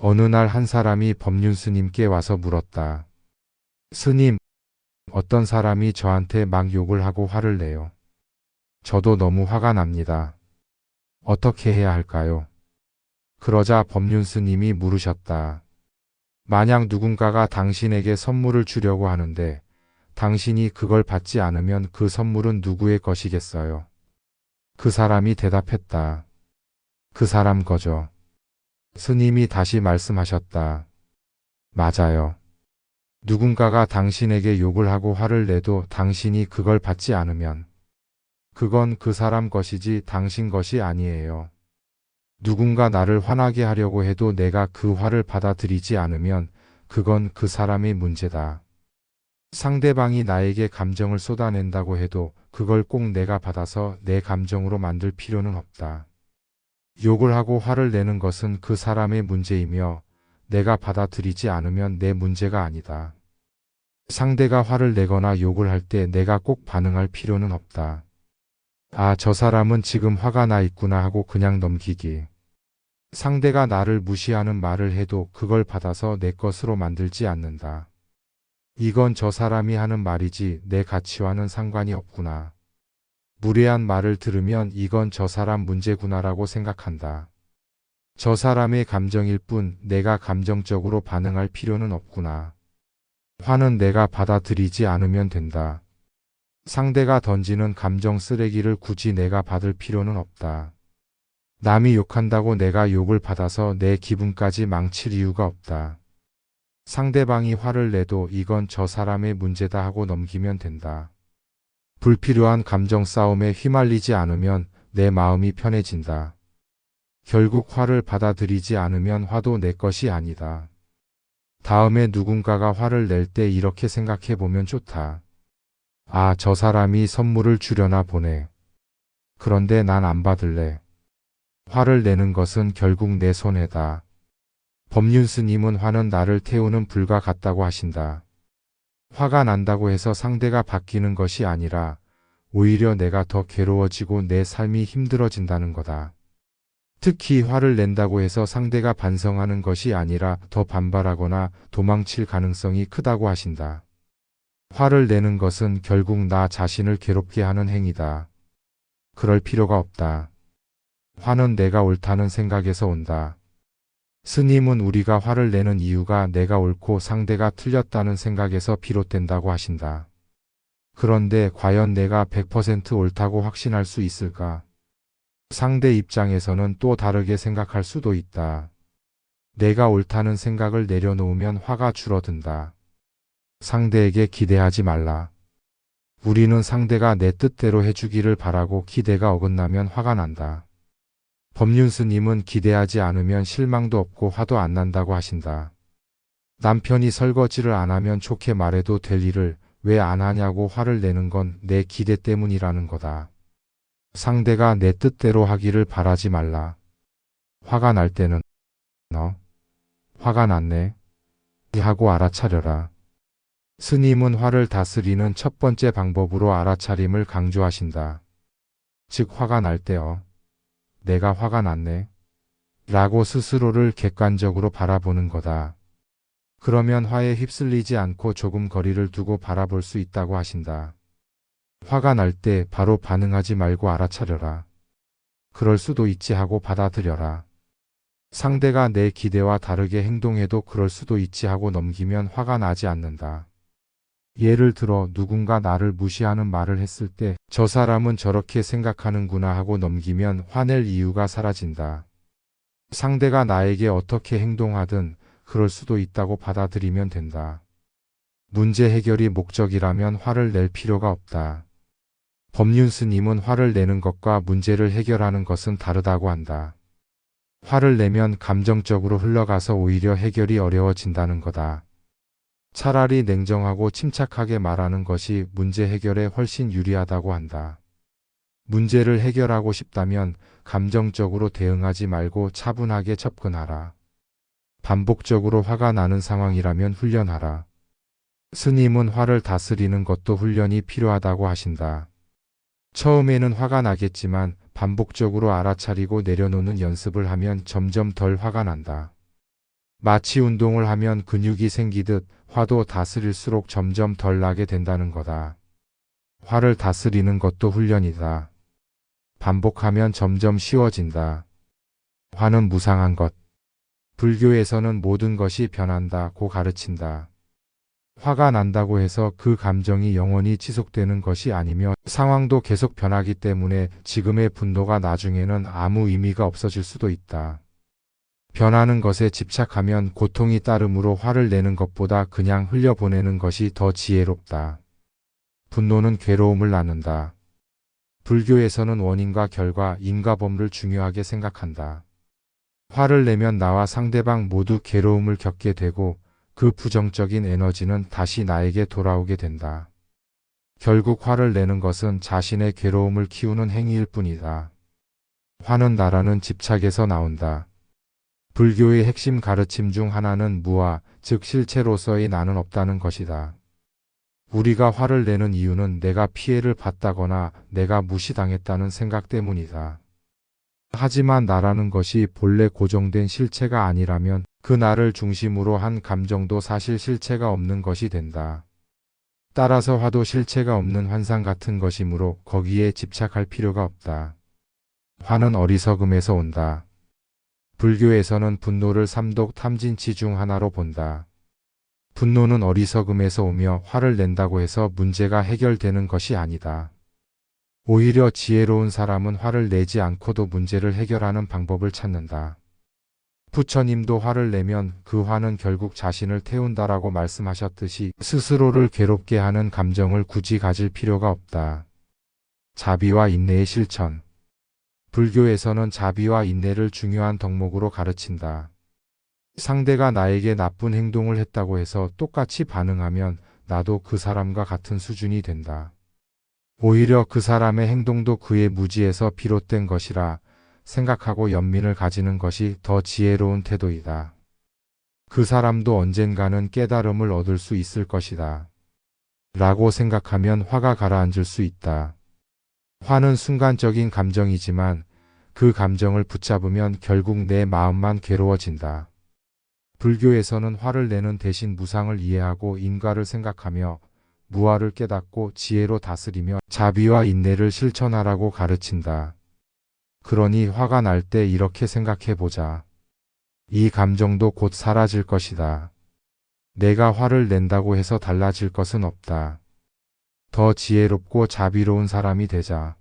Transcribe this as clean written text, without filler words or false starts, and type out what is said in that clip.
어느 날 한 사람이 법륜 스님께 와서 물었다. 스님, 어떤 사람이 저한테 막 욕을 하고 화를 내요. 저도 너무 화가 납니다. 어떻게 해야 할까요? 그러자 법륜 스님이 물으셨다. 만약 누군가가 당신에게 선물을 주려고 하는데 당신이 그걸 받지 않으면 그 선물은 누구의 것이겠어요? 그 사람이 대답했다. 그 사람 거죠. 스님이 다시 말씀하셨다. 맞아요. 누군가가 당신에게 욕을 하고 화를 내도 당신이 그걸 받지 않으면 그건 그 사람 것이지 당신 것이 아니에요. 누군가 나를 화나게 하려고 해도 내가 그 화를 받아들이지 않으면 그건 그 사람의 문제다. 상대방이 나에게 감정을 쏟아낸다고 해도 그걸 꼭 내가 받아서 내 감정으로 만들 필요는 없다. 욕을 하고 화를 내는 것은 그 사람의 문제이며 내가 받아들이지 않으면 내 문제가 아니다. 상대가 화를 내거나 욕을 할 때 내가 꼭 반응할 필요는 없다. 아, 저 사람은 지금 화가 나 있구나 하고 그냥 넘기기. 상대가 나를 무시하는 말을 해도 그걸 받아서 내 것으로 만들지 않는다. 이건 저 사람이 하는 말이지 내 가치와는 상관이 없구나. 무례한 말을 들으면 이건 저 사람 문제구나라고 생각한다. 저 사람의 감정일 뿐 내가 감정적으로 반응할 필요는 없구나. 화는 내가 받아들이지 않으면 된다. 상대가 던지는 감정 쓰레기를 굳이 내가 받을 필요는 없다. 남이 욕한다고 내가 욕을 받아서 내 기분까지 망칠 이유가 없다. 상대방이 화를 내도 이건 저 사람의 문제다 하고 넘기면 된다. 불필요한 감정 싸움에 휘말리지 않으면 내 마음이 편해진다. 결국 화를 받아들이지 않으면 화도 내 것이 아니다. 다음에 누군가가 화를 낼 때 이렇게 생각해 보면 좋다. 아, 저 사람이 선물을 주려나 보네. 그런데 난 안 받을래. 화를 내는 것은 결국 내 손해다. 법륜 스님은 화는 나를 태우는 불과 같다고 하신다. 화가 난다고 해서 상대가 바뀌는 것이 아니라 오히려 내가 더 괴로워지고 내 삶이 힘들어진다는 거다. 특히 화를 낸다고 해서 상대가 반성하는 것이 아니라 더 반발하거나 도망칠 가능성이 크다고 하신다. 화를 내는 것은 결국 나 자신을 괴롭게 하는 행위다. 그럴 필요가 없다. 화는 내가 옳다는 생각에서 온다. 스님은 우리가 화를 내는 이유가 내가 옳고 상대가 틀렸다는 생각에서 비롯된다고 하신다. 그런데 과연 내가 100% 옳다고 확신할 수 있을까? 상대 입장에서는 또 다르게 생각할 수도 있다. 내가 옳다는 생각을 내려놓으면 화가 줄어든다. 상대에게 기대하지 말라. 우리는 상대가 내 뜻대로 해주기를 바라고 기대가 어긋나면 화가 난다. 법륜 스님은 기대하지 않으면 실망도 없고 화도 안 난다고 하신다. 남편이 설거지를 안 하면 좋게 말해도 될 일을 왜 안 하냐고 화를 내는 건 내 기대 때문이라는 거다. 상대가 내 뜻대로 하기를 바라지 말라. 화가 날 때는 너 화가 났네 하고 알아차려라. 스님은 화를 다스리는 첫 번째 방법으로 알아차림을 강조하신다. 즉 화가 날 때요. 내가 화가 났네 라고 스스로를 객관적으로 바라보는 거다. 그러면 화에 휩쓸리지 않고 조금 거리를 두고 바라볼 수 있다고 하신다. 화가 날 때 바로 반응하지 말고 알아차려라. 그럴 수도 있지 하고 받아들여라. 상대가 내 기대와 다르게 행동해도 그럴 수도 있지 하고 넘기면 화가 나지 않는다. 예를 들어 누군가 나를 무시하는 말을 했을 때 저 사람은 저렇게 생각하는구나 하고 넘기면 화낼 이유가 사라진다. 상대가 나에게 어떻게 행동하든 그럴 수도 있다고 받아들이면 된다. 문제 해결이 목적이라면 화를 낼 필요가 없다. 법륜 스님은 화를 내는 것과 문제를 해결하는 것은 다르다고 한다. 화를 내면 감정적으로 흘러가서 오히려 해결이 어려워진다는 거다. 차라리 냉정하고 침착하게 말하는 것이 문제 해결에 훨씬 유리하다고 한다. 문제를 해결하고 싶다면 감정적으로 대응하지 말고 차분하게 접근하라. 반복적으로 화가 나는 상황이라면 훈련하라. 스님은 화를 다스리는 것도 훈련이 필요하다고 하신다. 처음에는 화가 나겠지만 반복적으로 알아차리고 내려놓는 연습을 하면 점점 덜 화가 난다. 마치 운동을 하면 근육이 생기듯 화도 다스릴수록 점점 덜 나게 된다는 거다. 화를 다스리는 것도 훈련이다. 반복하면 점점 쉬워진다. 화는 무상한 것. 불교에서는 모든 것이 변한다고 가르친다. 화가 난다고 해서 그 감정이 영원히 지속되는 것이 아니며 상황도 계속 변하기 때문에 지금의 분노가 나중에는 아무 의미가 없어질 수도 있다. 변하는 것에 집착하면 고통이 따르므로 화를 내는 것보다 그냥 흘려보내는 것이 더 지혜롭다. 분노는 괴로움을 낳는다. 불교에서는 원인과 결과, 인과 법을 중요하게 생각한다. 화를 내면 나와 상대방 모두 괴로움을 겪게 되고 그 부정적인 에너지는 다시 나에게 돌아오게 된다. 결국 화를 내는 것은 자신의 괴로움을 키우는 행위일 뿐이다. 화는 나라는 집착에서 나온다. 불교의 핵심 가르침 중 하나는 무아, 즉 실체로서의 나는 없다는 것이다. 우리가 화를 내는 이유는 내가 피해를 받다거나 내가 무시당했다는 생각 때문이다. 하지만 나라는 것이 본래 고정된 실체가 아니라면 그 나를 중심으로 한 감정도 사실 실체가 없는 것이 된다. 따라서 화도 실체가 없는 환상 같은 것이므로 거기에 집착할 필요가 없다. 화는 어리석음에서 온다. 불교에서는 분노를 삼독 탐진치 중 하나로 본다. 분노는 어리석음에서 오며 화를 낸다고 해서 문제가 해결되는 것이 아니다. 오히려 지혜로운 사람은 화를 내지 않고도 문제를 해결하는 방법을 찾는다. 부처님도 화를 내면 그 화는 결국 자신을 태운다라고 말씀하셨듯이 스스로를 괴롭게 하는 감정을 굳이 가질 필요가 없다. 자비와 인내의 실천. 불교에서는 자비와 인내를 중요한 덕목으로 가르친다. 상대가 나에게 나쁜 행동을 했다고 해서 똑같이 반응하면 나도 그 사람과 같은 수준이 된다. 오히려 그 사람의 행동도 그의 무지에서 비롯된 것이라 생각하고 연민을 가지는 것이 더 지혜로운 태도이다. 그 사람도 언젠가는 깨달음을 얻을 수 있을 것이다. 라고 생각하면 화가 가라앉을 수 있다. 화는 순간적인 감정이지만 그 감정을 붙잡으면 결국 내 마음만 괴로워진다. 불교에서는 화를 내는 대신 무상을 이해하고 인과를 생각하며 무아를 깨닫고 지혜로 다스리며 자비와 인내를 실천하라고 가르친다. 그러니 화가 날 때 이렇게 생각해 보자. 이 감정도 곧 사라질 것이다. 내가 화를 낸다고 해서 달라질 것은 없다. 더 지혜롭고 자비로운 사람이 되자.